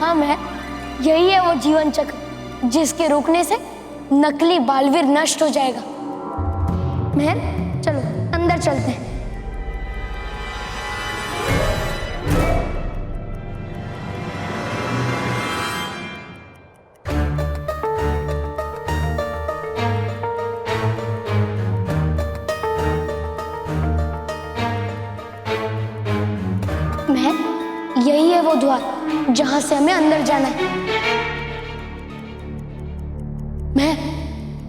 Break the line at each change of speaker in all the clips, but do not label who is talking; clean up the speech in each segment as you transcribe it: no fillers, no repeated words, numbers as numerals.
हाँ मैं, यही है वो जीवन चक्र जिसके रुकने से नकली बालवीर नष्ट हो जाएगा। मैं, चलो अंदर चलते हैं। मैं, यही है वो द्वार जहां से हमें अंदर जाना है। मैं,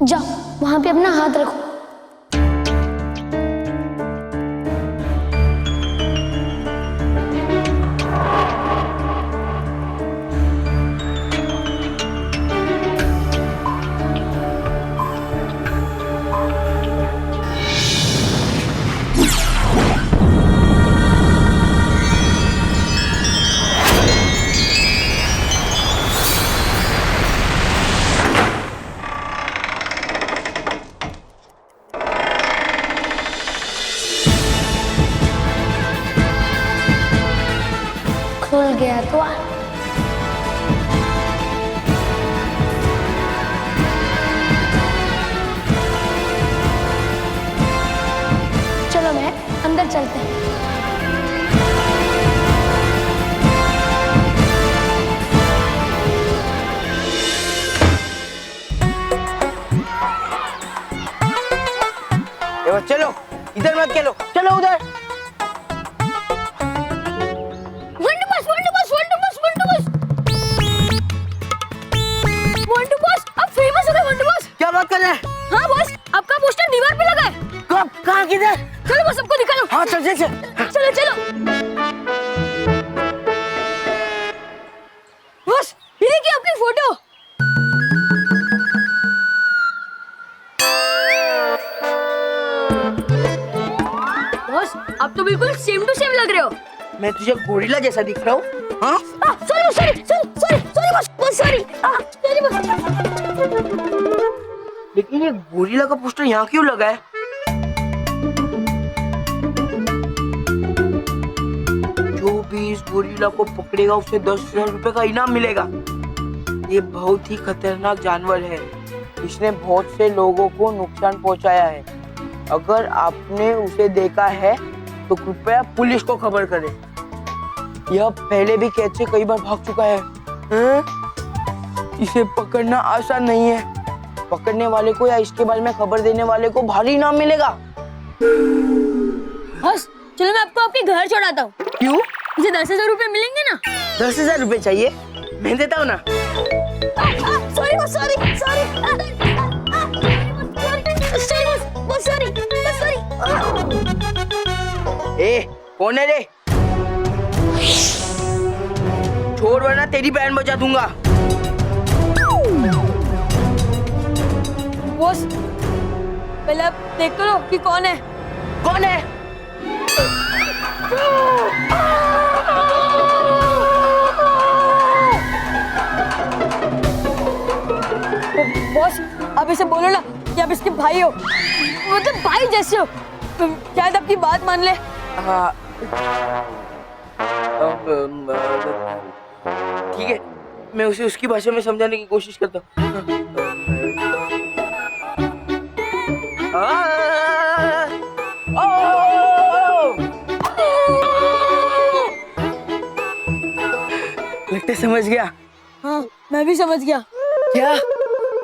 जाओ वहां पे अपना हाथ रखो। खुल गया द्वार। चलो मैं, अंदर चलते हैं।
चलो इधर मत खेलो, चलो उधर। क्या बात कर रहे हैं?
हाँ बॉस, आपका पोस्टर दीवार पे लगा है।
कब, कहाँ, किधर?
चलो बस सबको दिखा दो।
हाँ चल चल चल।
चलो चलो बस, ये देखिए आपकी फोटो। बॉस, आप तो बिल्कुल सेम टू सेम लग रहे हो।
मैं तुझे गोरिल्ला जैसा दिख रहा हूँ? हाँ?
Sorry sorry sorry sorry sorry boss, sorry sorry boss.
लेकिन ये गोरिल्ला का पोस्टर यहाँ क्यों लगा है? जो भी इस गोरिल्ला को पकड़ेगा उसे 10,000 रुपए का इनाम मिलेगा। ये बहुत ही खतरनाक जानवर है। इसने बहुत से लोगों को नुकसान पहुंचाया है। अगर आपने उसे देखा है तो कृपया पुलिस को खबर करें। यह पहले भी कैद से कई बार भाग चुका है। इसे पकड़ना आसान नहीं है। पकड़ने वाले को या इसके बारे में खबर देने वाले को भारी इनाम मिलेगा।
बस चलो मैं आपको आपके घर छोड़ाता हूँ।
क्यों?
मुझे 10,000 रुपए मिलेंगे ना?
10,000 रुपए चाहिए? मैं देता हूँ ना।
Sorry boss, sorry sorry sorry sorry.
ए, कौन है रे? छोड़ वरना तेरी बहन बचा दूंगा।
बॉस, पहले आप देख तो लो कि कौन है।
कौन है?
बॉस, आप इसे बोलो ना कि आप इसके भाई हो, मतलब भाई जैसे हो। शायद आपकी बात मान ले।
हाँ, ठीक है, मैं उसे उसकी भाषा में समझाने की कोशिश करता हूँ। लगता समझ गया।
हाँ, मैं भी समझ गया।
क्या?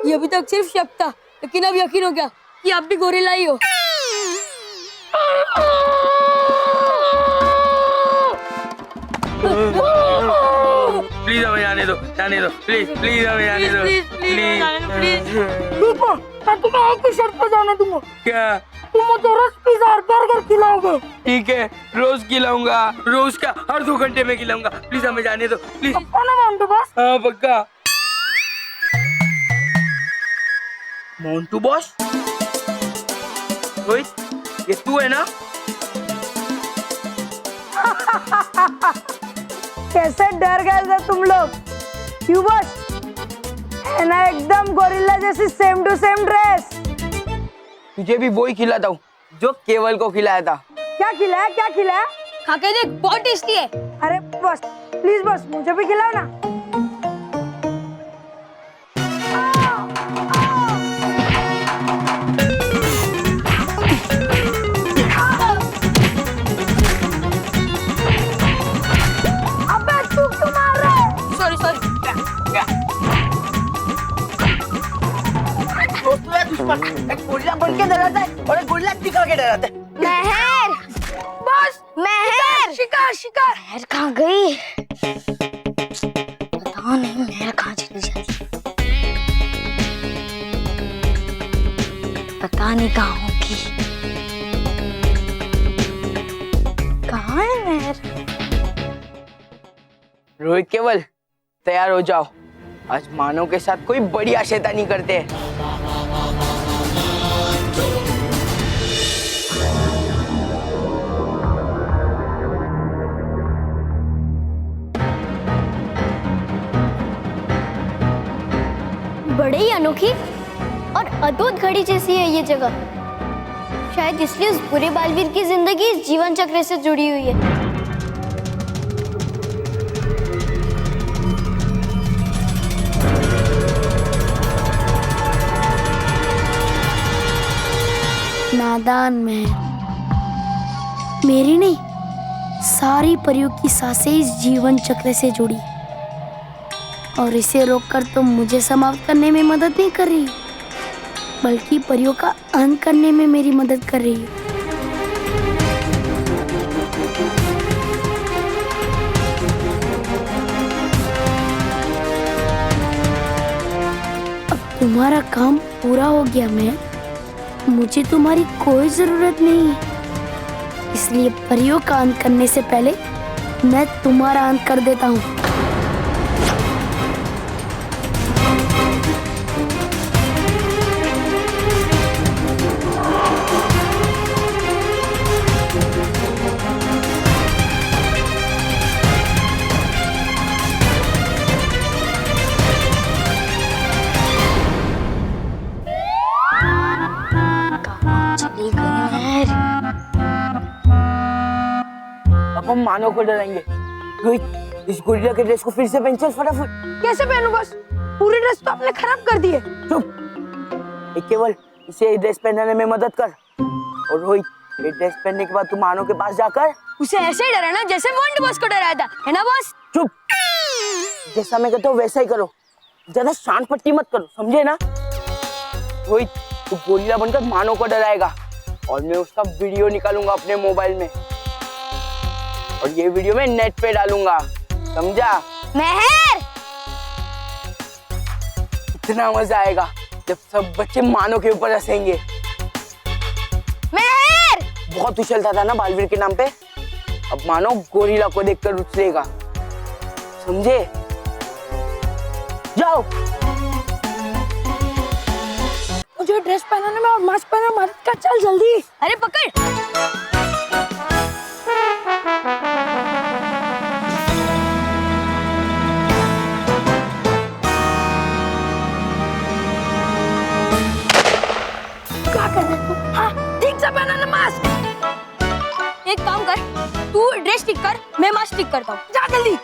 ये अभी तक सिर्फ शक था, लेकिन अब यकीन हो गया कि आप भी गोरिल्ला ही हो।
प्लीज हमें जाने दो, जाने दो, प्लीज प्लीज हमें जाने दो, प्लीज।
मैं तुम्हें एक ही शर्त पे जाने दूंगा।
क्या?
तुम मुझे रोज पिज़्ज़ा और बर्गर खिलाओगे।
ठीक है, रोज खिलाऊंगा, रोज का हर 2 घंटे में खिलाऊंगा। प्लीज हमें जाने दो, प्लीज।
पक्का ना मोंटू बॉस?
हाँ पक्का। मोंटू बॉस? रोहित, ये तू है ना?
कैसे डर गए थे तुम लोग? क्यों बॉस? है ना एकदम गोरिल्ला जैसी सेम टू सेम ड्रेस।
तुझे भी वही खिलाता हूँ जो केवल को खिलाया था।
क्या खिलाया, क्या खिलाया?
खा के देख, बहुत टेस्टी है।
अरे बॉस प्लीज बॉस, मुझे भी खिलाओ ना। शिकार शिकार।
मेहर कहाँ गई? पता नहीं मेहर कहाँ चली जाती। पता नहीं कहाँ होगी। कहाँ है मेहर?
रोहित केवल तैयार हो जाओ, आज मानव के साथ कोई बढ़िया शैतानी करते हैं।
बड़े ही अनोखी और अद्भुत घड़ी जैसी है ये जगह। शायद इसलिए उस बुरे बालवीर की जिंदगी इस जीवन चक्र से जुड़ी हुई है। नादान मेहर, मेरी नहीं, सारी परियों की सांसें इस जीवन चक्र से जुड़ी है। और इसे रोककर तो मुझे समाप्त करने में मदद नहीं कर रही, बल्कि परियों का अंत करने में मेरी मदद कर रही है। अब तुम्हारा काम पूरा हो गया मैं, मुझे तुम्हारी कोई जरूरत नहीं है। इसलिए परियों का अंत करने से पहले मैं तुम्हारा अंत कर देता हूँ।
अब हम मानव को डराएंगे। रोहित, इस गोरिल्ला के ड्रेस को फिर से पहन चल फटाफट।
कैसे पहनूं बॉस? पूरी ड्रेस तो आपने खराब कर दी है।
चुप। एक केवल इसे ड्रेस पहनाने में मदद कर। और रोहित, ये ड्रेस पहनने के बाद तू मानव के पास जाकर
उसे ऐसे ही डराना जैसे वंड बॉस को डराया था, है ना बॉस?
चुप। जैसा मैं कहता हूँ वैसा ही करो, ज्यादा शान पट्टी मत करो, समझे ना? रोहित, तू गोरिल्ला बनकर मानव को डराएगा और मैं उसका वीडियो निकालूंगा अपने मोबाइल में और ये वीडियो मैं नेट पे डालूंगा, समझा?
मेहर,
इतना मजा आएगा जब सब बच्चे मानव के ऊपर हंसेंगे।
मेहर,
बहुत उछलता था ना बालवीर के नाम पे, अब मानव गोरिल्ला को देखकर उछलेगा, समझे? जाओ।
मुझे ड्रेस पहनाने में और मास्क पहनने में मदद कर, चल जल्दी।
अरे पकड़।
क्या कर रहे तू? हाँ, ठीक से पहनाना मास्क।
एक काम कर, तू ड्रेस ठीक कर, मैं मास्क ठीक करता हूँ।
जा जल्दी।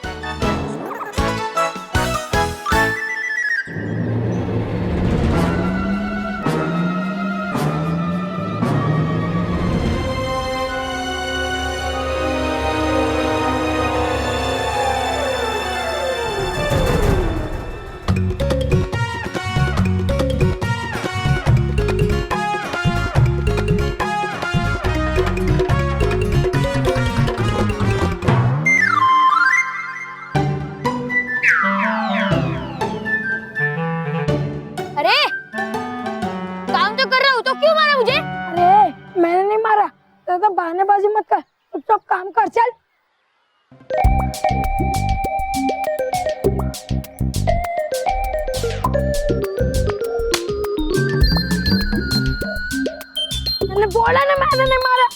अरे काम तो कर रहा हूँ, तो क्यों मारा मुझे?
अरे मैंने नहीं मारा, ज्यादा बहानेबाजी मत कर, चुपचाप काम कर, चल। मैंने बोला ना मैंने नहीं मारा,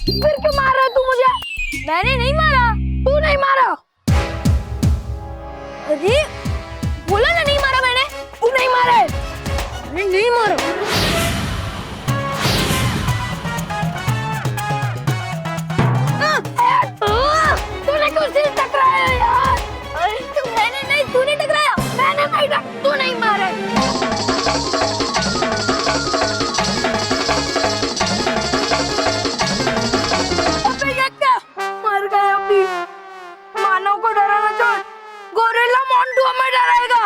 फिर क्यों मार रहा है तू मुझे?
मैंने नहीं मारा।
तू नहीं मारा।
अरे बोला ना नहीं मारा मैंने।
तू नहीं मारे।
मैंने नहीं मारा।
तूने क्यों सिर टकराया यार?
अरे तो मैंने नहीं, तूने टकराया।
मैंने नहीं, तू नहीं मारे। अबे ये क्या? मर गए अभी। मानव को डराना छोड़, गोरिल्ला मोंटू हमें डराएगा।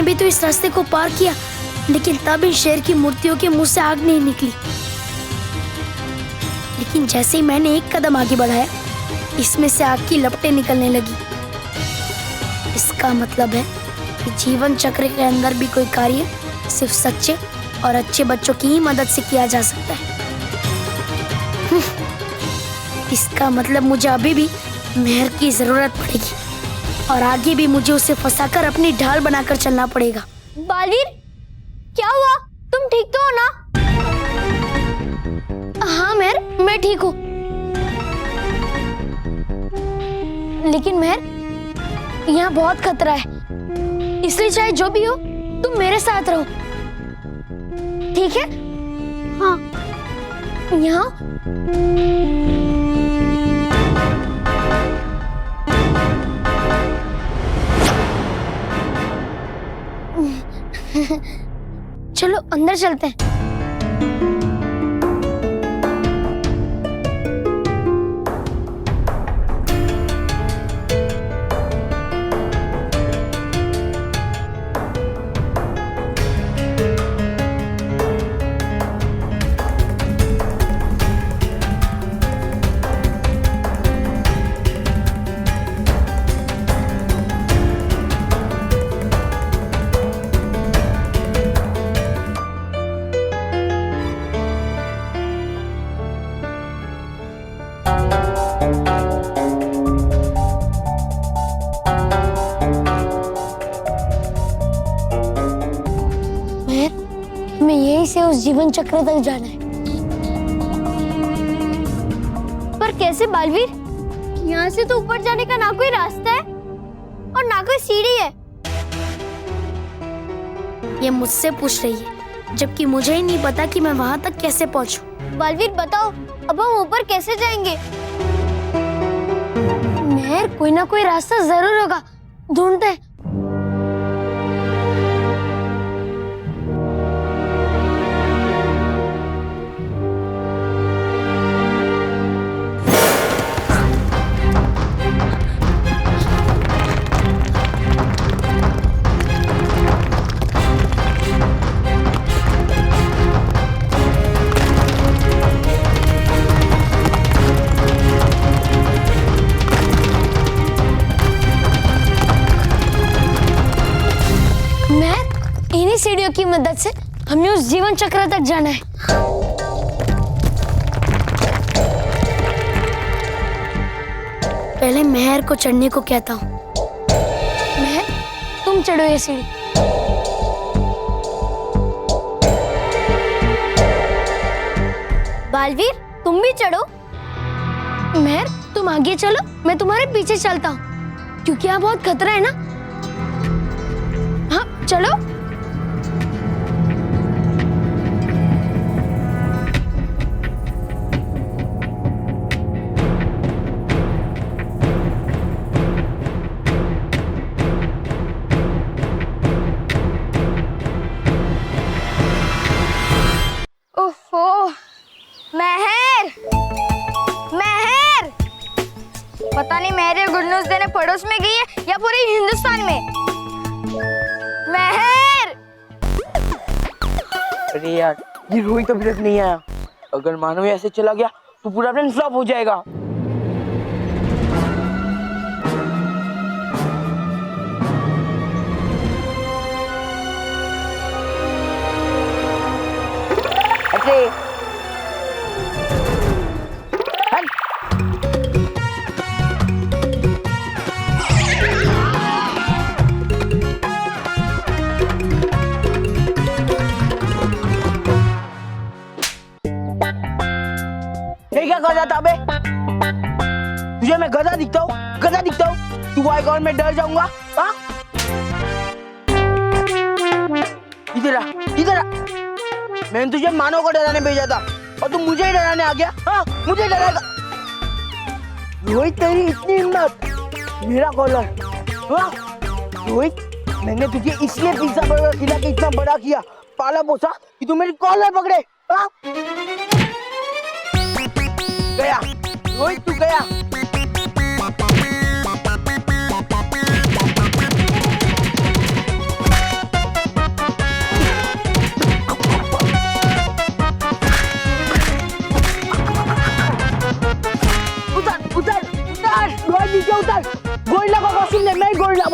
मैंने भी तो इस रास्ते को पार किया, लेकिन तब इन शेर की मूर्तियों के मुंह से आग नहीं निकली। लेकिन जैसे ही मैंने एक कदम आगे बढ़ाया, इसमें से आग की लपटें निकलने लगी। इसका मतलब है कि जीवन चक्र के अंदर भी कोई कार्य सिर्फ सच्चे और अच्छे बच्चों की ही मदद से किया जा सकता है। इसका मतलब मुझे अभी भी मेहर की जरूरत पड़ेगी और आगे भी मुझे उसे फंसाकर अपनी ढाल बनाकर चलना पड़ेगा।
बालवीर, क्या हुआ? तुम ठीक तो हो ना? हाँ मेहर, मैं ठीक हूँ। लेकिन मेहर, यहाँ बहुत खतरा है, इसलिए चाहे जो भी हो तुम मेरे साथ रहो, ठीक है? हाँ। यहाँ चलो अंदर चलते हैं। हमें यहीं से उस जीवन चक्र तक जाना है। पर कैसे बालवीर? यहाँ से तो ऊपर जाने का ना कोई रास्ता है और ना कोई सीढ़ी है।
ये मुझसे पूछ रही है, जबकि मुझे ही नहीं पता कि मैं वहां तक कैसे पहुंचूं।
बालवीर बताओ, अब हम ऊपर कैसे जाएंगे? मेहर, कोई ना कोई रास्ता जरूर होगा, ढूंढते हैं। इन्हीं सीढ़ियों की मदद से हमें उस जीवन चक्र तक जाना है।
पहले मेहर को चढ़ने को कहता हूँ।
मेहर, तुम चढ़ो ये सीढ़ी। बालवीर, तुम भी चढ़ो। मेहर, तुम आगे चलो, मैं तुम्हारे पीछे चलता हूँ, क्योंकि यहाँ बहुत खतरा है ना। हाँ चलो। ओफो, मेहर, मेहर, पता नहीं मेहर गुड न्यूज देने पड़ोस में गई है या पूरे हिंदुस्तान में। मेहर!
अरे यार, ये रोहित अभी तक नहीं आया। अगर मानव ऐसे चला गया तो पूरा प्लान फ्लॉप हो जाएगा। अरे क्या कर रहा था बे? तुझे मैं गधा दिखता हूँ? गधा दिखता हूँ? तू आएगा और मैं डर जाऊंगा? हाँ? इधर आ, इधर आ। मैंने तुझे मानव को डराने भेजा था और तू मुझे ही डराने आ गया। हाँ, मुझे डराएगा। रोहित, तेरी इतनी हिम्मत! मेरा कॉलर। हाँ? रोहित, मैंने तुझे इसलिए पिज्जा बर्गर खिला के इतना बड़ा किया, पाला पोसा, कि तू मेरी कॉलर पकड़े। हाँ? गया रोहित, तू गया।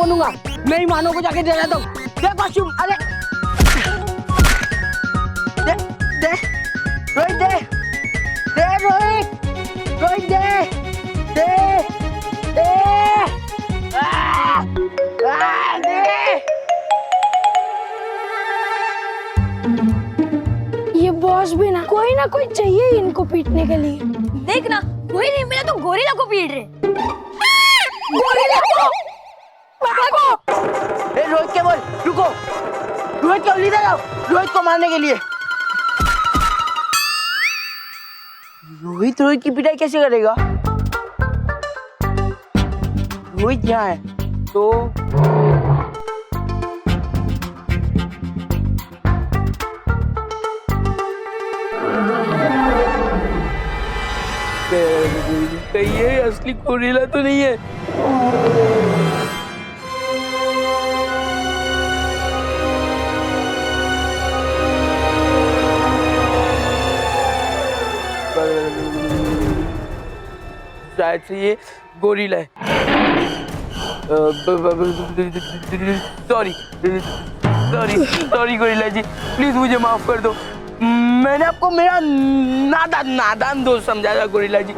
बनूंगा। मेरी मानो को जाके दे रहा हूँ। दे कॉस्ट्यूम। अरे दे दे रोहित, दे दे रोहित, रोहित दे दे दे दे।
ये बॉस भी ना कोई चाहिए इनको पीटने के लिए।
देख ना, कोई नहीं मिला तो गोरिल्ला को पीट रहे।
गोरिल्ला को
ए रोहित के बोल, रुको। रोहित को इधर आओ, रोहित को मारने के लिए। रोहित रोहित की पिटाई कैसे करेगा? रोहित यहाँ है तो कहीं ये असली गोरिल्ला तो नहीं है। शायद से ये गोरिल्ला है। Sorry sorry sorry gorilla ji, please मुझे माफ कर दो। मैंने आपको मेरा नादान दोस्त समझा था गोरिल्ला जी।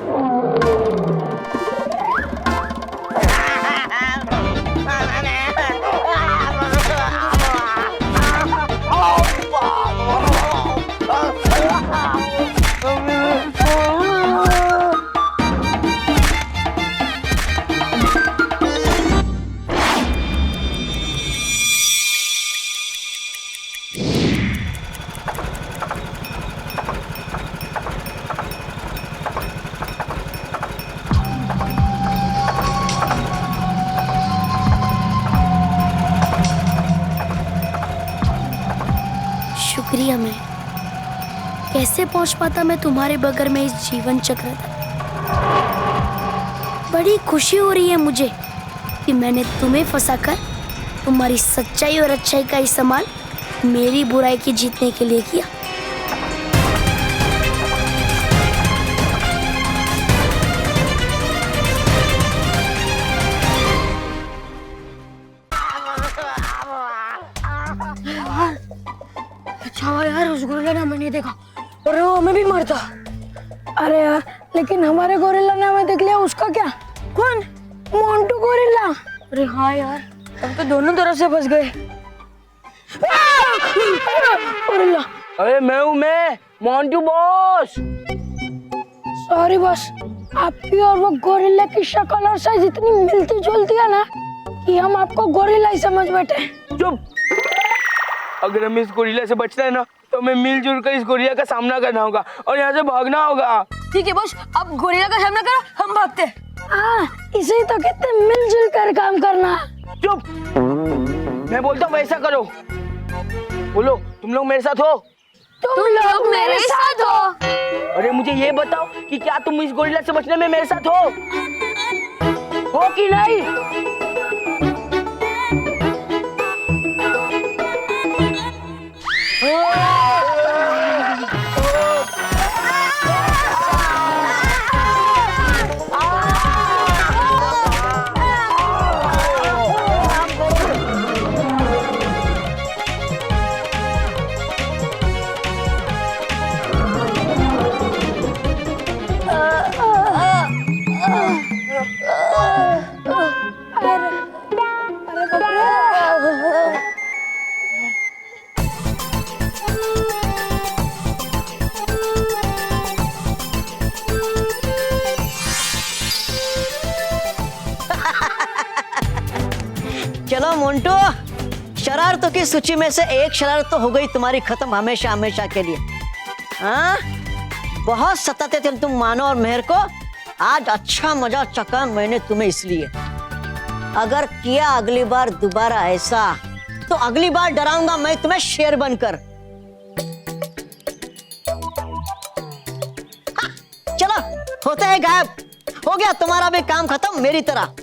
शुक्रिया। मैं कैसे पहुंच पाता मैं तुम्हारे बगैर में इस जीवन चक्र तक। बड़ी खुशी हो रही है मुझे कि मैंने तुम्हें फंसाकर तुम्हारी सच्चाई और अच्छाई का इस्तेमाल मेरी बुराई की जीतने के लिए किया।
अच्छा यार, उस गोरिल्ला ने हमें नहीं देखा और वो हमें भी मारता।
अरे यार, लेकिन हमारे गोरिल्ला ने हमें देख लिया, उसका क्या?
कौन?
मोंटू गोरिल्ला।
अरे हाँ यार, हम तो दोनों तरफ से फंस गए।
गोरिल्ला।
अरे मैं मोंटू बॉस।
सॉरी बॉस, आपकी और वो गोरिल्ला की शक्ल और साइज इतनी मिलती जुलती है ना कि हम आपको गोरिल्ला ही समझ बैठे।
चुप। अगर हमें इस गोरिल्ला से बचना है ना तो हमें मिलजुल कर इस गोरिल्ला का सामना करना होगा और यहाँ से भागना होगा।
ठीक है बॉस, अब गोरिल्ला का सामना करो, हम भागते हैं।
हाँ, इसे तो कहते मिलजुल कर काम करना।
चुप। मैं बोलता हूँ वैसा करो। बोलो, तुम लोग मेरे साथ हो?
तुम लोग मेरे साथ हो।
अरे मुझे ये बताओ कि क्या तुम इस गोरिल्ला से बचने में मेरे साथ हो कि नहीं?
चलो मोंटू, शरारतों की सूची में से एक शरारत तो हो गई तुम्हारी खत्म हमेशा हमेशा के लिए। हाँ, बहुत सताते थे तुम मानो और मेहर को। आज अच्छा मजा चखा मैंने तुम्हें इसलिए। अगर किया अगली बार दोबारा ऐसा तो अगली बार डराऊंगा मैं तुम्हें शेर बनकर। चलो होते हैं गायब। हो गया तुम्हारा भी काम खत्म मेरी तरह।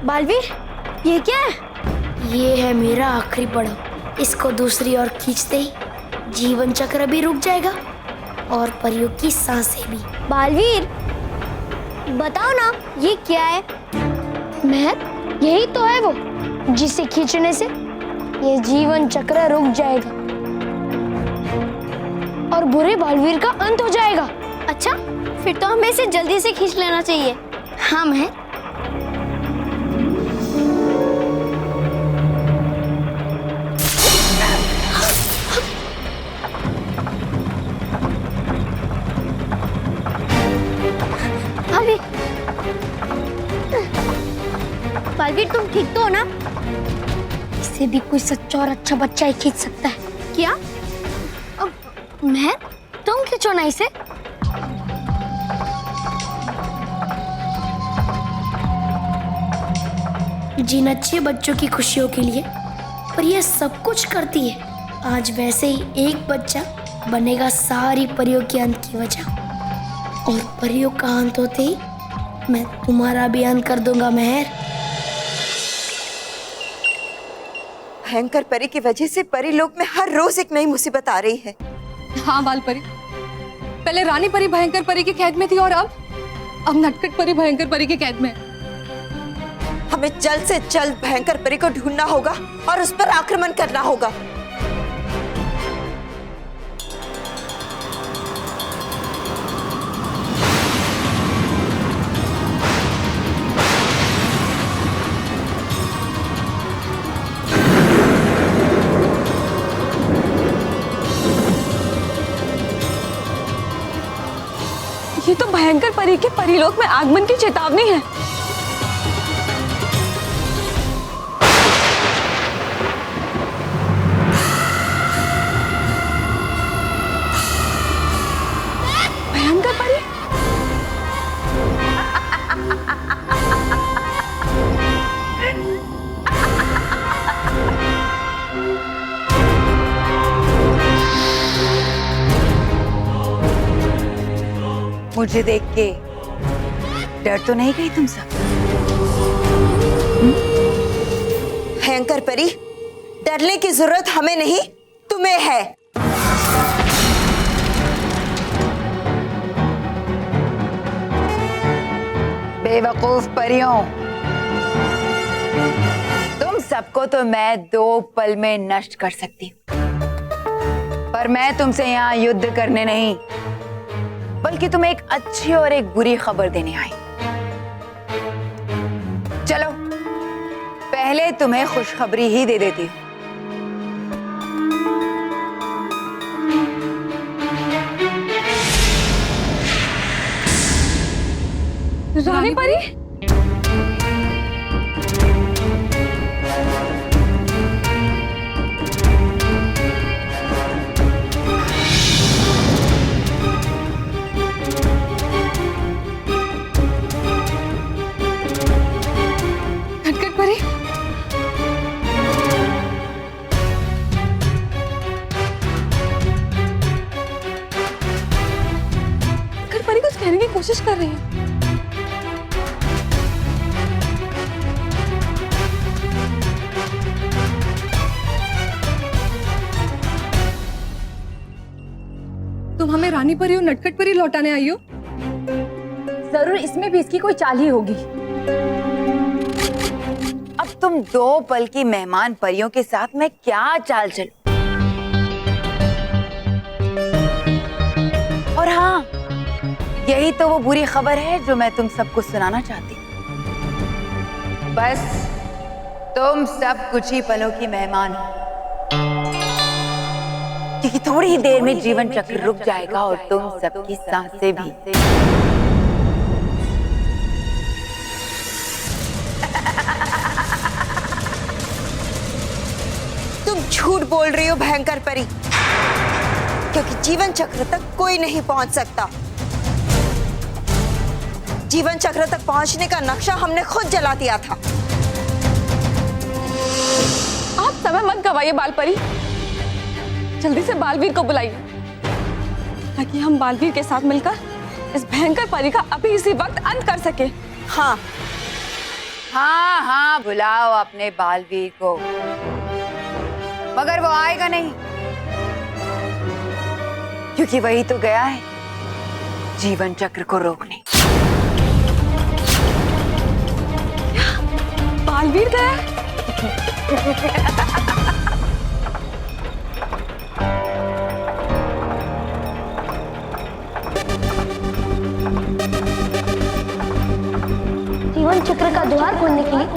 बालवीर, ये क्या है?
ये है मेरा आखिरी पड़ाव। इसको दूसरी ओर खींचते ही जीवन चक्र भी रुक जाएगा और परियों की सांसें भी।
बालवीर, बताओ ना ये क्या है? महर, यही तो है वो जिसे खींचने से ये जीवन चक्र रुक जाएगा और बुरे बालवीर का अंत हो जाएगा। अच्छा, फिर तो हमें इसे जल्दी से खींच लेना चाहिए। हाँ महर। बालवीर, तुम ठीक तो हो ना? इसे भी कोई सच्चा और अच्छा बच्चा ही खींच सकता है। क्या? अब महर, तुम खींचो ना इसे।
जिन अच्छे बच्चों की खुशियों के लिए पर यह सब कुछ करती है, आज वैसे ही एक बच्चा बनेगा सारी परियों के अंत की वजह। और परियों का अंत होते ही मैं तुम्हारा भी अंत कर दूंगा महर।
भयंकर परी की वजह से परी लोक में हर रोज एक नई मुसीबत आ रही है।
हाँ बाल परी, पहले रानी परी भयंकर परी की कैद में थी और अब नटखट परी भयंकर परी की कैद में।
हमें जल्द से जल्द भयंकर परी को ढूंढना होगा और उस पर आक्रमण करना होगा।
ये तो भयंकर परी के परीलोक में आगमन की चेतावनी है। भयंकर परी?
मुझे देख के डर तो नहीं गई तुम सब? भयंकर परी, डरने की जरूरत हमें नहीं, तुम्हें है।
बेवकूफ परियों, तुम सबको तो मैं 2 पल में नष्ट कर सकती हूँ, पर मैं तुमसे यहाँ युद्ध करने नहीं, बल्कि तुम्हें एक अच्छी और एक बुरी खबर देने आई। चलो पहले तुम्हें खुशखबरी ही दे देती हूँ।
रानी परी? नटखट परी? नटखट परी कुछ कहने की कोशिश कर रही है। तुम हमें रानी परी और नटखट परी लौटाने आई हो?
जरूर इसमें भी इसकी कोई चाल ही होगी। अब तुम 2 पल की मेहमान परियों के साथ मैं क्या चाल चलूं? और हाँ, यही तो वो बुरी खबर है जो मैं तुम सबको सुनाना चाहती हूँ। बस तुम सब कुछ ही पलों की मेहमान हो, क्योंकि थोड़ी ही देर में जीवन चक्र रुक जाएगा और तुम सबकी सांसें भी।
तुम झूठ बोल रही हो भयंकर परी, क्योंकि जीवन चक्र तक कोई नहीं पहुंच सकता। जीवन चक्र तक पहुंचने का नक्शा हमने खुद जला दिया था।
आप समय मत गवाइए बाल परी, जल्दी से बालवीर को बुलाइए ताकि हम बालवीर के साथ मिलकर इस भयंकर परी का अभी इसी वक्त अंत कर सके।
हाँ,
हाँ हाँ, बुलाओ अपने बालवीर को, मगर वो आएगा नहीं, क्योंकि वही तो गया है जीवन चक्र को रोकने।
बालवीर गया है?
जीवन चक्र का द्वार खोलने के लिए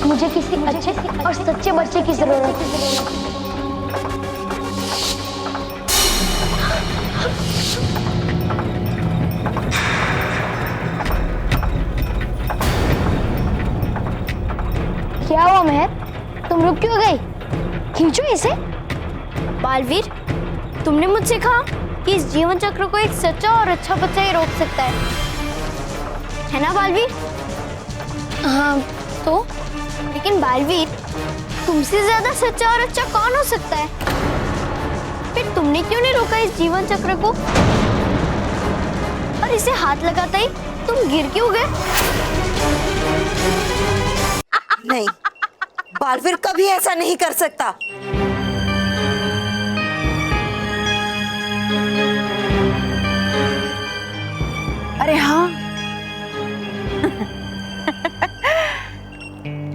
मुझे किसी अच्छे और सच्चे बच्चे की जरूरत है। क्या हुआ मेहर? तुम रुक क्यों गई? खींचो इसे। बालवीर, तुमने मुझसे कहा कि इस जीवन चक्र को एक सच्चा और अच्छा बच्चा ही रोक सकता है ना बालवीर? हाँ तो, लेकिन बालवीर, तुमसे ज्यादा सच्चा और अच्छा कौन हो सकता है? फिर तुमने क्यों नहीं रोका इस जीवन चक्र को? और इसे हाथ लगाता ही तुम गिर क्यों गए?
नहीं, बालवीर कभी ऐसा नहीं कर सकता।
अरे हाँ,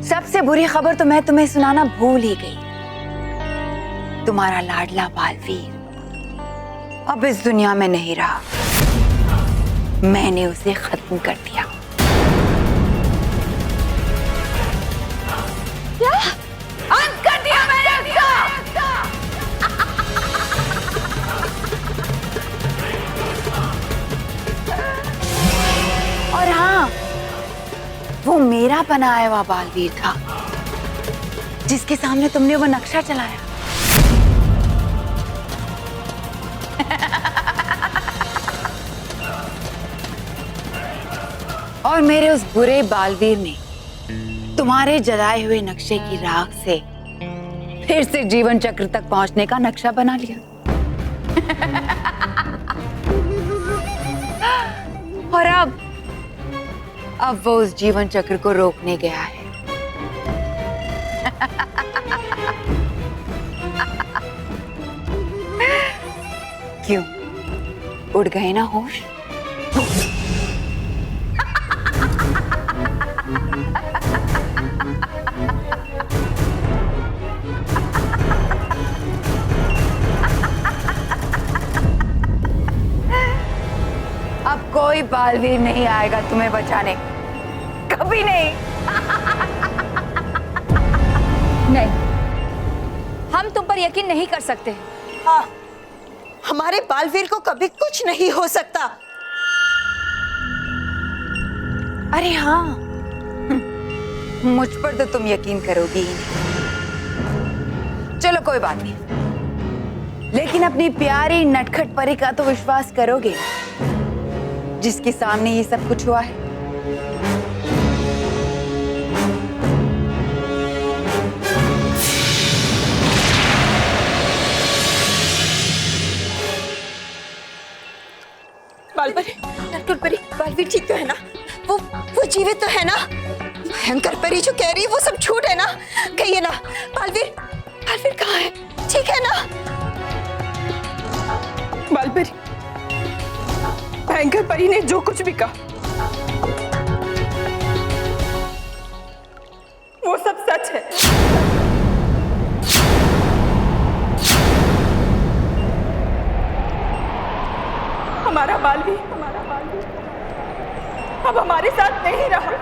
सबसे बुरी खबर तो मैं तुम्हें सुनाना भूल ही गई। तुम्हारा लाडला बालवीर अब इस दुनिया में नहीं रहा। मैंने उसे खत्म कर दिया। क्या? अंत कर दिया मैंने उसका। और हाँ, वो मेरा बनाया हुआ बालवीर था, जिसके सामने तुमने वो नक्शा चलाया। और मेरे उस बुरे बालवीर ने तुम्हारे जलाए हुए नक्शे की राख से फिर से जीवन चक्र तक पहुंचने का नक्शा बना लिया। और अब वो उस जीवन चक्र को रोकने गया है। क्यों, उड़ गए ना होश? अब कोई बालवीर नहीं आएगा तुम्हें बचाने, कभी नहीं।
नहीं, हम तुम पर यकीन नहीं कर सकते।
हाँ, हमारे बालवीर को कभी कुछ नहीं हो सकता।
अरे हाँ, मुझ पर तो तुम यकीन करोगी ही नहीं। चलो कोई बात नहीं, लेकिन अपनी प्यारी नटखट परी का तो विश्वास करोगे, जिसके सामने ये सब कुछ हुआ है।
नटखट परी, बालवीर ठीक तो है ना? वो जीवित तो है ना? भयंकर परी जो कह रही है वो सब झूठ है ना? कहिए ना, बालवीर कहाँ है? ठीक है ना?
बालवीर, भयंकर परी ने जो कुछ भी कहा वो सब सच है। हमारा बालवीर अब हमारे साथ नहीं रहा।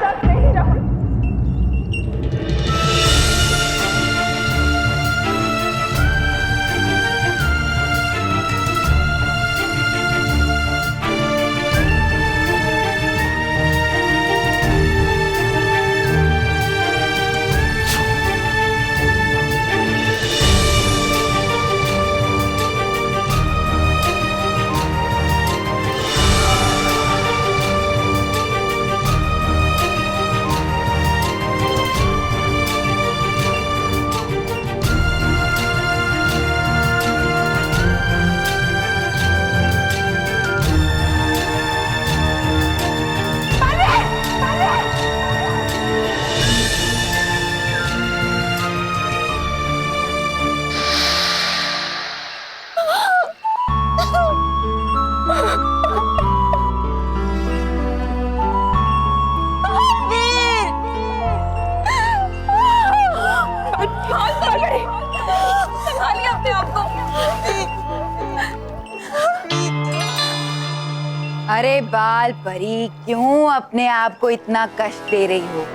अरे बाल परी, क्यों अपने आप को इतना कष्ट दे रही हो?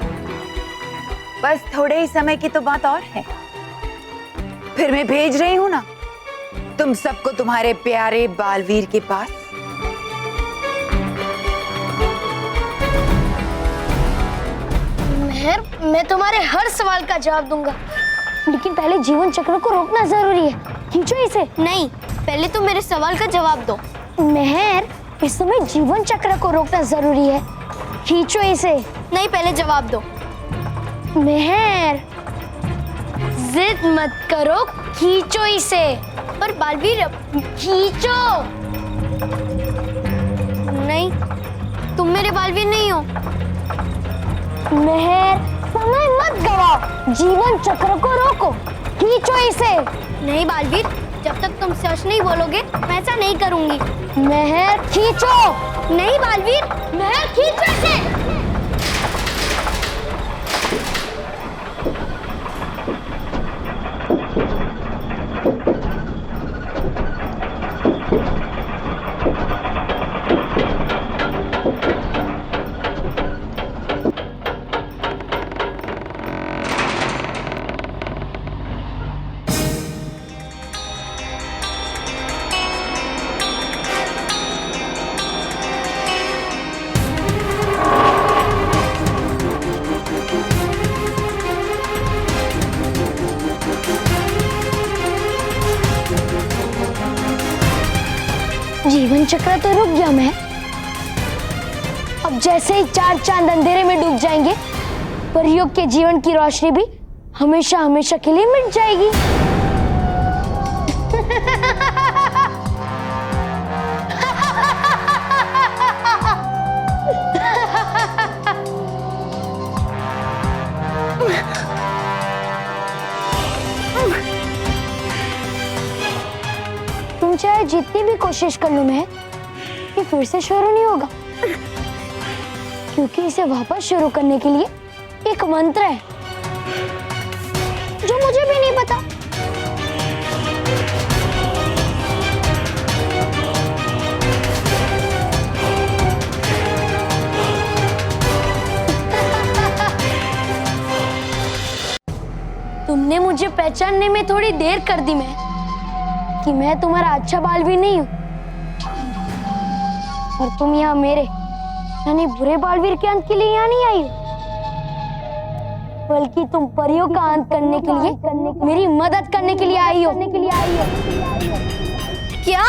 बस थोड़े ही समय की तो बात और है। फिर मैं भेज रही हूँ ना तुम सबको तुम्हारे प्यारे बालवीर के पास।
मेहर, मैं तुम्हारे हर सवाल का जवाब दूंगा, लेकिन पहले जीवन चक्र को रोकना जरूरी है। खींचो इसे। नहीं, पहले तो मेरे सवाल का जवाब दो। मेहर, इस समय जीवन चक्र को रोकना जरूरी है। खींचो इसे। नहीं, पहले जवाब दो। मेहर, जिद मत करो, खींचो इसे। पर बालवीर, खींचो। नहीं, तुम मेरे बालवीर नहीं हो। मेहर, समय मत गवाओ, जीवन चक्र को रोको, खींचो इसे। नहीं बालवीर, जब तक तुम सच नहीं बोलोगे मैं ऐसा नहीं करूंगी। मेहर, खींचो। नहीं बालवीर, मेहर, खींचो इसे। जीवन चक्र तो रुक गया। मैं अब जैसे ही 4 चांद अंधेरे में डूब जाएंगे, परियोग के जीवन की रोशनी भी हमेशा हमेशा के लिए मिट जाएगी। तुम चाहे जितनी भी कोशिश कर लो मैं, ये फिर से शुरू नहीं होगा, क्योंकि इसे वापस शुरू करने के लिए एक मंत्र है जो मुझे भी नहीं पता। तुमने मुझे पहचानने में थोड़ी देर कर दी कि मैं तुम्हारा अच्छा बालवीर नहीं हूँ, और तुम यहाँ मेरे यानी बुरे बालवीर के अंत के लिए यहाँ नहीं आई हो, बल्कि तुम परियों का अंत करने के लिए मेरी मदद करने के लिए आई हो। क्या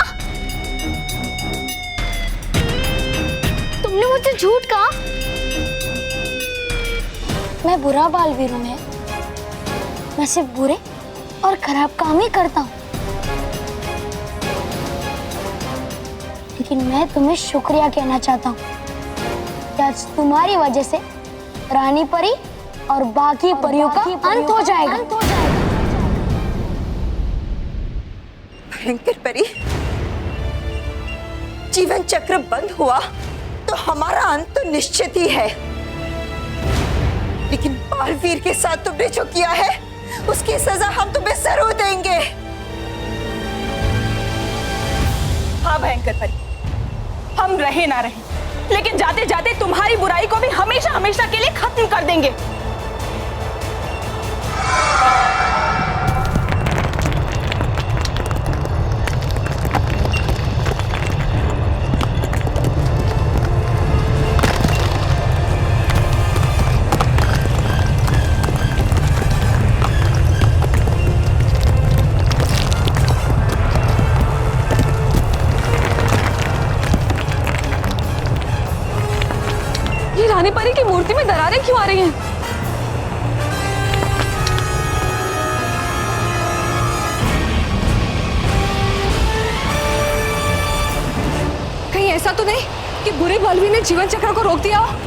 तुमने मुझसे झूठ कहा? मैं बुरा बालवीर हूँ। मैं सिर्फ बुरे और खराब काम ही करता हूँ, लेकिन मैं तुम्हें शुक्रिया कहना चाहता हूँ कि आज तुम्हारी वजह से रानी परी और बाकी परियों का अंत हो जाएगा।
भयंकर परी, जीवन चक्र बंद हुआ तो हमारा अंत तो निश्चित ही है, लेकिन बालवीर के साथ तुमने जो किया है उसकी सजा हम तुम्हें जरूर देंगे।
हाँ भयंकर परी, हम रहे ना रहे, लेकिन जाते जाते तुम्हारी बुराई को भी हमेशा हमेशा के लिए खत्म कर देंगे। रानी परी की मूर्ति में दरारें क्यों आ रही हैं? कहीं ऐसा तो नहीं कि बुरे बालवीर ने जीवन चक्र को रोक दिया हो?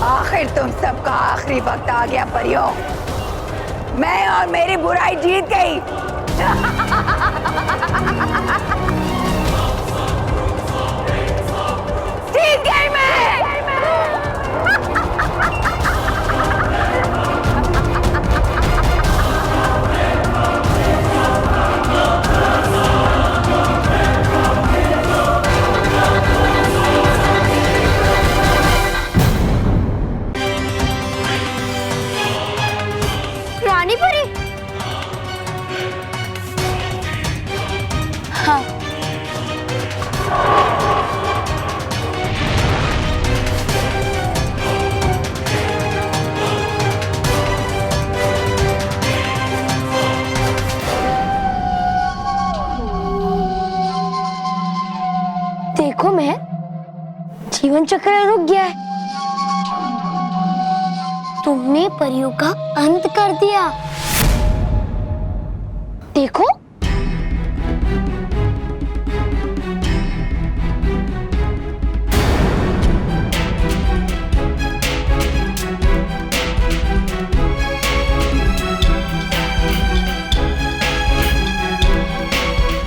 आखिर तुम सबका आखिरी वक्त आ मेरी बुराई जीत गई। जीत गई मैं।
रानी परी? हाँ। देखो मैं जीवन चक्र रुक गया है। तुमने परियों का अंत कर दिया। देखो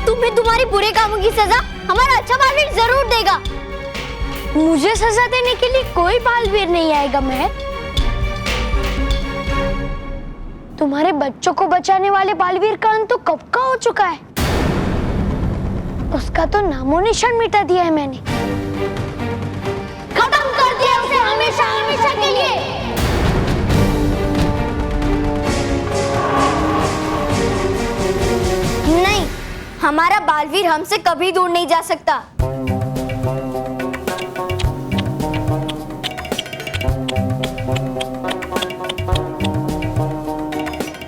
तुम्हें तुम्हारी बुरे कामों की सजा हमारा अच्छा बालवीर जरूर देगा। मुझे सजा देने के लिए कोई बालवीर नहीं आएगा। मैं तुम्हारे बच्चों को बचाने वाले बालवीर का अंत तो कब का हो चुका है। उसका तो नामो निशान मिटा दिया है मैंने। खत्म कर दिया उसे हमेशा हमेशा के लिए। नहीं, हमारा बालवीर हमसे कभी दूर नहीं जा सकता।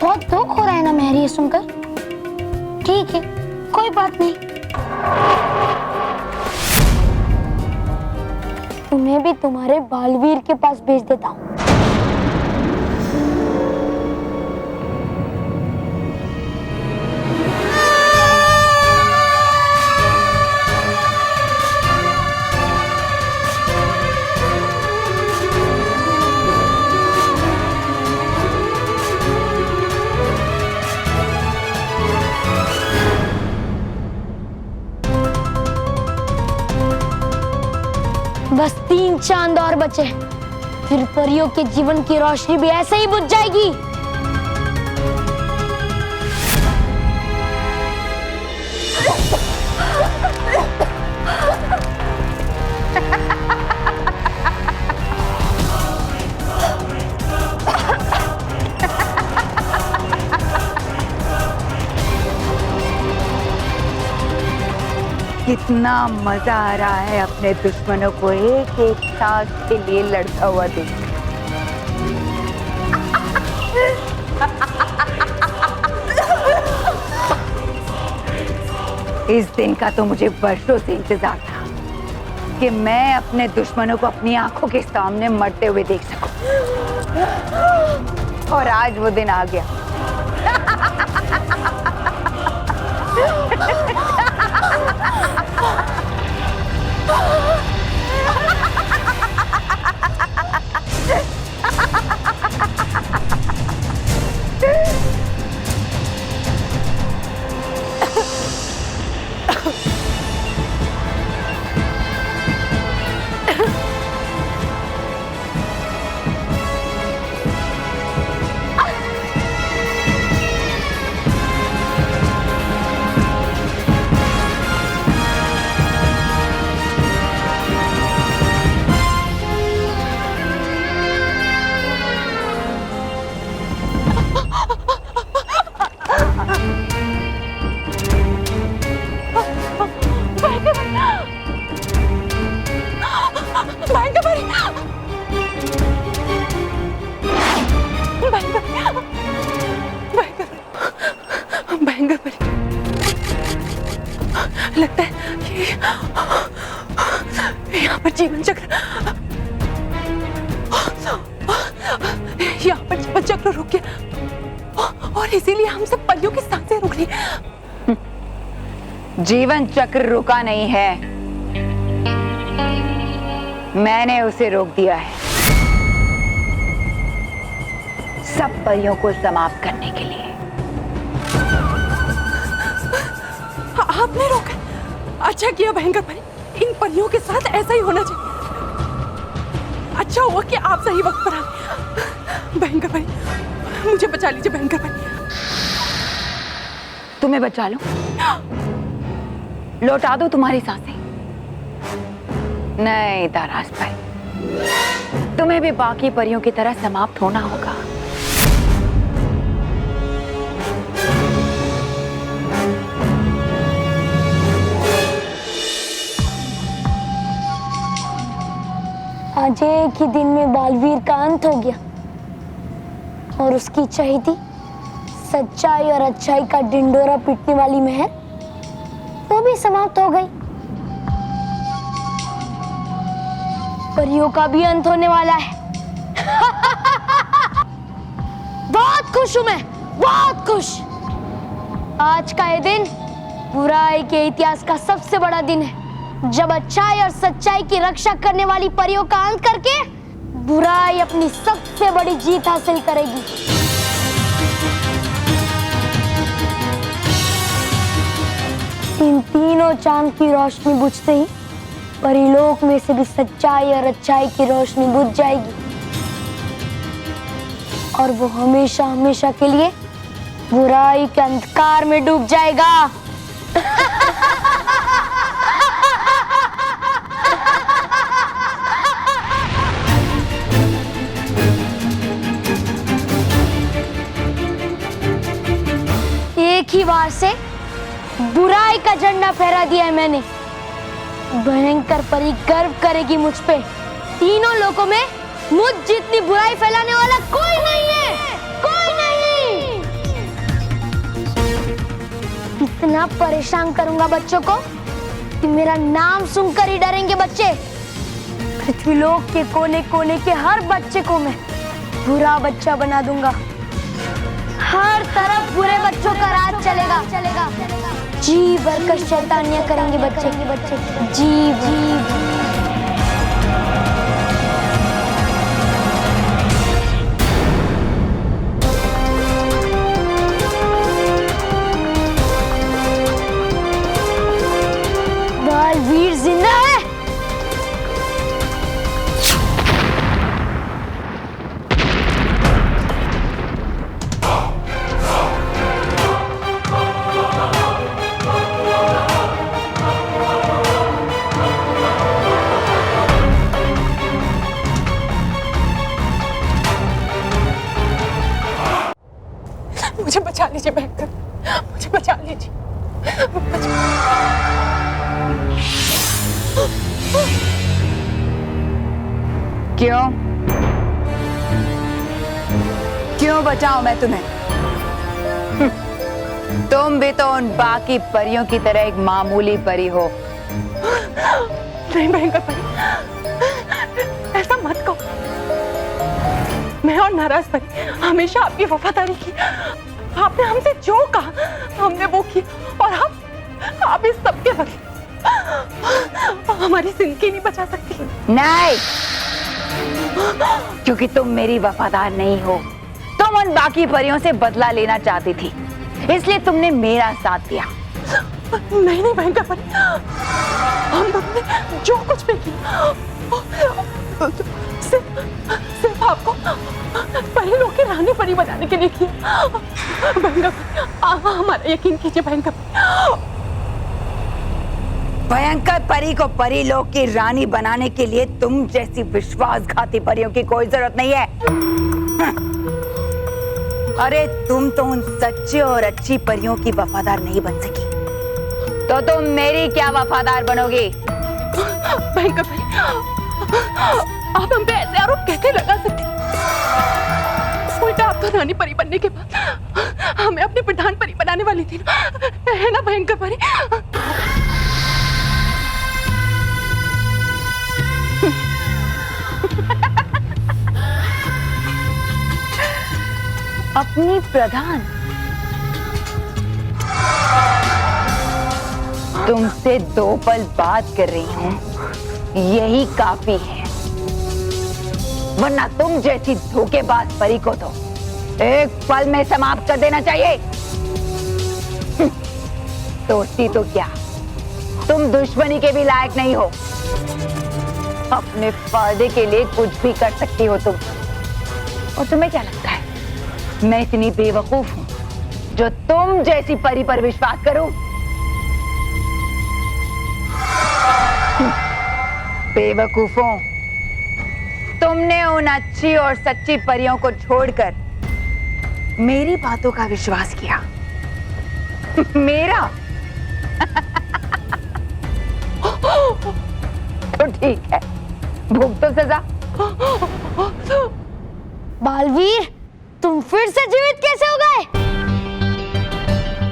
बहुत दुख हो रहा है ना मेहर ये सुनकर। ठीक है, कोई बात नहीं। तुम्हें भी तुम्हारे बालवीर के पास भेज देता हूँ। बस 3 चांद और बचे, फिर परियों के जीवन की रोशनी भी ऐसे ही बुझ जाएगी।
कितना मजा आ रहा है अपने दुश्मनों को एक एक सांस के लिए लड़ता हुआ देख। इस दिन का तो मुझे वर्षों से इंतजार था कि मैं अपने दुश्मनों को अपनी आंखों के सामने मरते हुए देख सकूं। और आज वो दिन आ गया।
लगता है कि यहाँ पर जीवन चक्र रुक गया और इसीलिए हम सब परियों की सांसें रुक रही।
जीवन चक्र रुका नहीं है, मैंने उसे रोक दिया है सब परियों को समाप्त करने के लिए।
आपने रोका। अच्छा किया भयंकर परी, इन परियों के साथ ऐसा ही होना चाहिए। अच्छा हुआ कि आप सही वक्त पर आ गए। भयंकर परी, मुझे बचा लीजिए भयंकर परी।
तुम्हें बचा लूं? लौटा दो तुम्हारी सांसें? नहीं तारास भाई, तुम्हें भी बाकी परियों की तरह समाप्त होना होगा।
आज एक ही दिन में बालवीर का अंत हो गया और उसकी चहेती सच्चाई और अच्छाई का ढिंडोरा पीटने वाली मेहर वो भी समाप्त हो गई। परियों का भी अंत होने वाला है। बहुत खुश हूं मैं, बहुत खुश। आज का ये दिन बुराई के इतिहास का सबसे बड़ा दिन है, जब अच्छाई और सच्चाई की रक्षा करने वाली परियों का अंत करके बुराई अपनी सबसे बड़ी जीत हासिल करेगी। इन तीनों चांद की रोशनी बुझते ही परिलोक में से भी सच्चाई और अच्छाई की रोशनी बुझ जाएगी और वो हमेशा हमेशा के लिए बुराई के अंधकार में डूब जाएगा। एक ही बार से बुराई का झंडा फहरा दिया है मैंने। भयंकर परी गर्व करेगी मुझ पे। तीनों लोगों में मुझ जितनी बुराई फैलाने वाला कोई नहीं है, कोई नहीं। इतना परेशान करूंगा बच्चों को कि मेरा नाम सुनकर ही डरेंगे बच्चे। पृथ्वीलोक के कोने कोने के हर बच्चे को मैं बुरा बच्चा बना दूंगा। हर तरफ बुरे बच्चों का राज चलेगा, चलेगा। जी भरकर शैतानियां करेंगे बच्चे, जी जी। बालवीर जिंदा है।
मुझे बचा लीजिए भयंकर, मुझे बचा लीजिए।
क्यों क्यों बचाऊं मैं तुम्हें? तुम भी तो उन बाकी परियों की तरह एक मामूली परी हो।
नहीं भयंकर परी, ऐसा मत कहो। मैं और नाराज परी हमेशा आपकी वफादारी की। आपने हमसे जो कहा हमने वो किया, और आप इस सब के बदले हमारी जिंदगी नहीं बचा सकती।
नहीं, क्योंकि तुम मेरी वफादार नहीं हो। तुम उन बाकी परियों से बदला लेना चाहती थी, इसलिए तुमने मेरा साथ दिया।
नहीं नहीं भयंकर परी, हम दोनों ने जो कुछ भी किया सिर्फ आपको परिलोक की रानी परी बनाने के लिए किया। भयंकर परी, हमारा यकीन कीजिए भयंकर परी।
भयंकर परी को परिलोक की रानी बनाने के लिए तुम जैसी विश्वासघाती परियों की कोई जरूरत नहीं है। अरे तुम तो उन सच्चे और अच्छी परियों की वफादार नहीं बन सकी, तो तुम मेरी क्या वफादार बनोगी?
भयंकर परी, आप हम पे ऐसे आरोप कैसे लगा सकते? उल्टा आप तो रानी परी बनने के बाद हमें अपनी प्रधान परी बनाने वाली थी, है ना भयंकर परी?
अपनी प्रधान? तुमसे 2 पल बात कर रही हूं, यही काफी है, वरना तुम जैसी धोखेबाज परी को तो एक पल में समाप्त कर देना चाहिए। सोचती तो क्या, तुम दुश्मनी के भी लायक नहीं हो। अपने फायदे के लिए कुछ भी कर सकती हो तुम। और तुम्हें क्या लगता है मैं इतनी बेवकूफ हूं जो तुम जैसी परी पर विश्वास करूं? बेवकूफों, तुमने उन अच्छी और सच्ची परियों को छोड़कर मेरी बातों का विश्वास किया। मेरा तो ठीक है, भुगतो तो सजा।
बालवीर, तुम फिर से जीवित कैसे हो गए?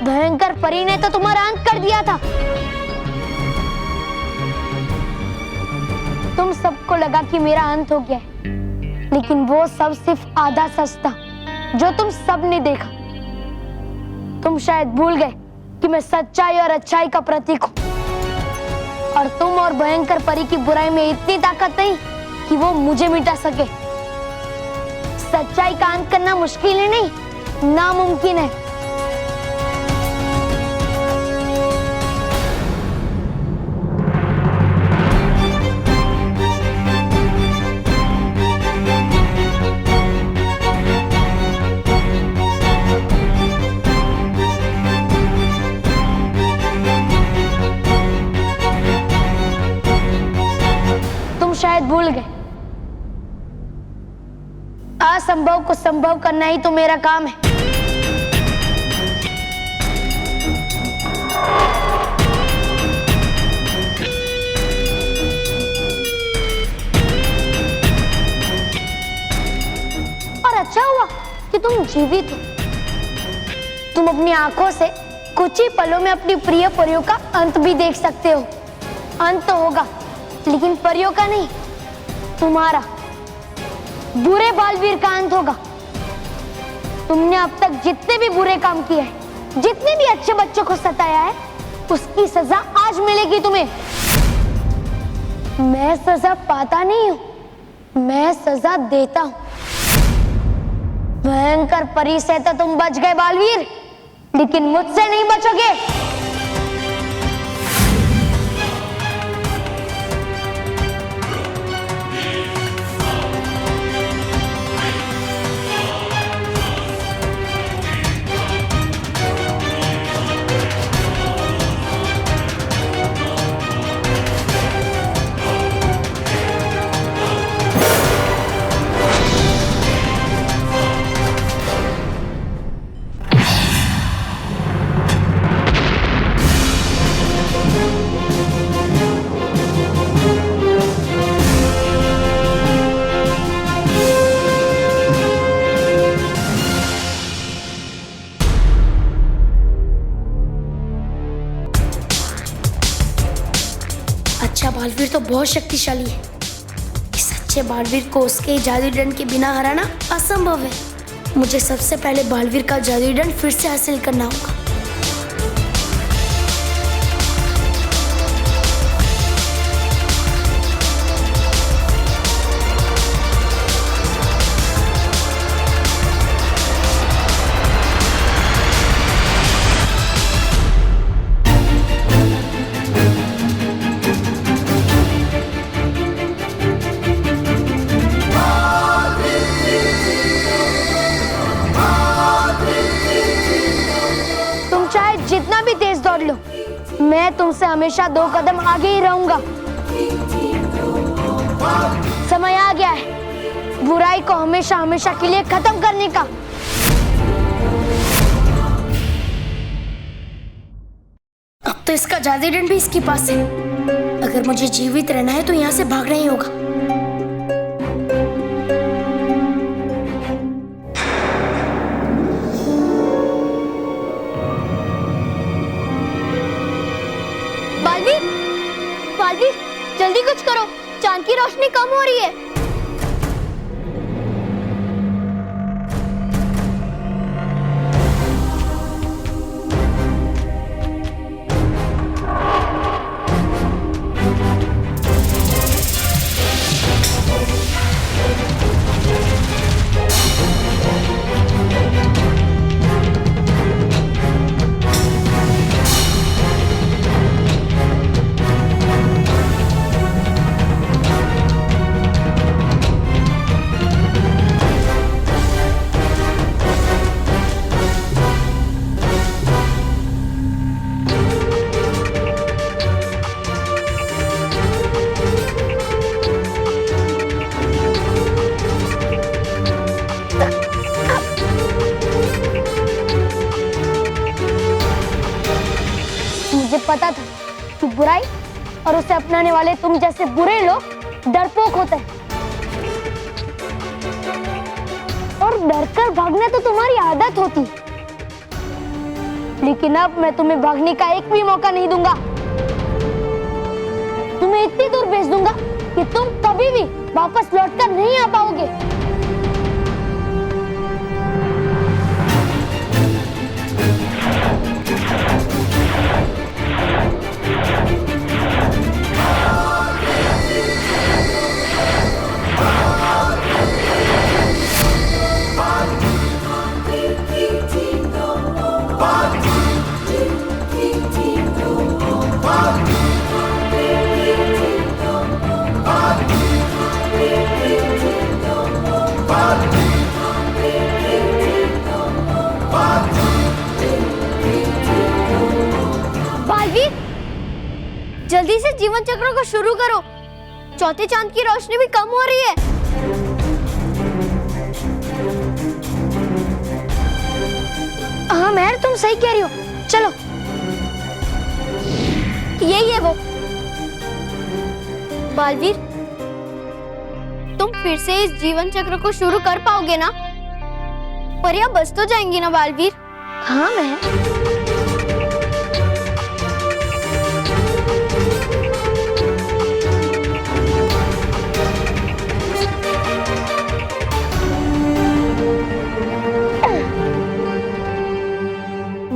भयंकर परी ने तो तुम्हारा अंत कर दिया था। तुम सबको लगा कि मेरा अंत हो गया है, लेकिन वो सब सिर्फ आधा सच था जो तुम सब ने देखा। तुम शायद भूल गए कि मैं सच्चाई और अच्छाई का प्रतीक हूं, और तुम और भयंकर परी की बुराई में इतनी ताकत नहीं कि वो मुझे मिटा सके। सच्चाई का अंत करना मुश्किल ही नहीं, नामुमकिन है। शायद भूल गए, असंभव को संभव करना ही तो मेरा काम है। और अच्छा हुआ कि तुम जीवित हो। तुम अपनी आंखों से कुछ ही पलों में अपनी प्रिय परियों का अंत भी देख सकते हो। अंत तो होगा, लेकिन परियों का नहीं, तुम्हारा, बुरे बालवीर का अंत होगा। तुमने अब तक जितने भी बुरे काम किए हैं, जितने भी अच्छे बच्चों को सताया है, उसकी सजा आज मिलेगी तुम्हें। मैं सजा पाता नहीं हूं, मैं सजा देता हूं। भयंकर परी से तो तुम बच गए बालवीर, लेकिन मुझसे नहीं बचोगे। अच्छा बालवीर तो बहुत शक्तिशाली है। इस अच्छे बालवीर को उसके जादुई दंड के बिना हराना असंभव है। मुझे सबसे पहले बालवीर का जादुई दंड फिर से हासिल करना होगा। जितना भी तेज दौड़ लो, मैं तुमसे हमेशा 2 कदम आगे ही रहूंगा। समय आ गया है बुराई को हमेशा हमेशा के लिए खत्म करने का। अब तो इसका जादुई दंड भी इसके पास है। अगर मुझे जीवित रहना है तो यहाँ से भागना ही होगा। बालवीर, जल्दी कुछ करो, चांद की रोशनी कम हो रही है।
मुझे पता था कि बुराई और उसे अपनाने वाले तुम जैसे बुरे लोग डरपोक होते हैं, और डरकर भागना तो तुम्हारी आदत होती। लेकिन अब मैं तुम्हें भागने का एक भी मौका नहीं दूंगा। तुम्हें इतनी दूर भेज दूंगा कि तुम कभी भी वापस लौटकर नहीं आ पाओगे। बालवीर, जल्दी से जीवन चक्र को शुरू करो। चौथे चांद की रोशनी भी कम हो रही है। हाँ मेहर, तुम सही कह रही हो। चलो, यही है वो। बालवीर, तुम फिर से इस जीवन चक्र को शुरू कर पाओगे ना? परियां बच तो जाएंगी ना बालवीर? हाँ मेहर।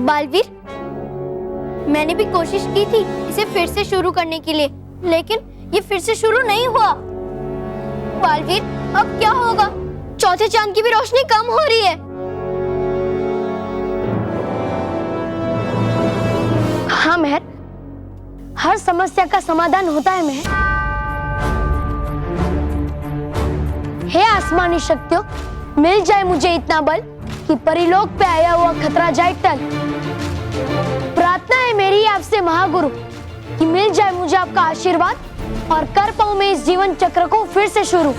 बालवीर, मैंने भी कोशिश की थी इसे फिर से शुरू करने के लिए, लेकिन ये फिर से शुरू नहीं हुआ। बालवीर, अब क्या होगा? चौथे चांद की भी रोशनी कम हो रही है। हाँ मेहर, हर समस्या का समाधान होता है मेहर। हे आसमानी शक्तियों, मिल जाए मुझे इतना बल कि परिलोक पे आया हुआ खतरा जाए टल। प्रार्थना है मेरी आपसे महागुरु कि मिल जाए मुझे आपका आशीर्वाद और कर पाऊं मैं इस जीवन चक्र को फिर से शुरू।